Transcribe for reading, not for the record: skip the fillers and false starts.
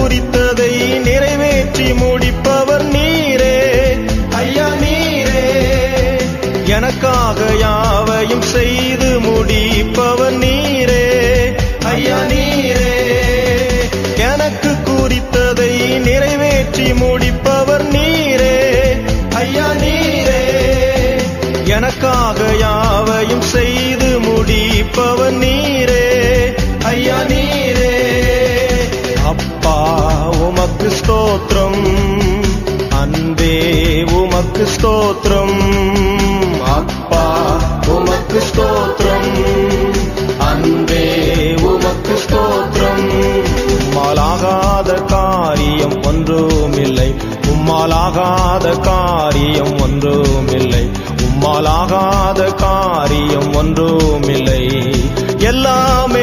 குறித்ததை நிறைவேற்றி முடிப்பவர் நீரே ஐயா நீரே. எனக்காக யாவையும் செய்து முடிப்பவர் நீரே ஐயா நீரே. எனக்கு குறித்ததை நிறைவேற்றி முடிப்பவர் நீரே ஐயா நீரே. எனக்காக யாவையும் செய்து முடிப்பவர் நீரே ஐயா நீரே. அப்பா உமக்கு ஸ்தோத்திரம், அன்பே உமக்கு ஸ்தோத்திரம். அப்பா உமக்கு ஸ்தோத்திரம், அன்பே உமக்கு ஸ்தோத்திரம். உம்மாலாகாத காரியம் ஒன்றுமில்லை, உம்மாலாகாத காரியம் ஒன்றுமில்லை, உம்மாலாகாத காரியம் ஒன்றுமில்லை. எல்லாம்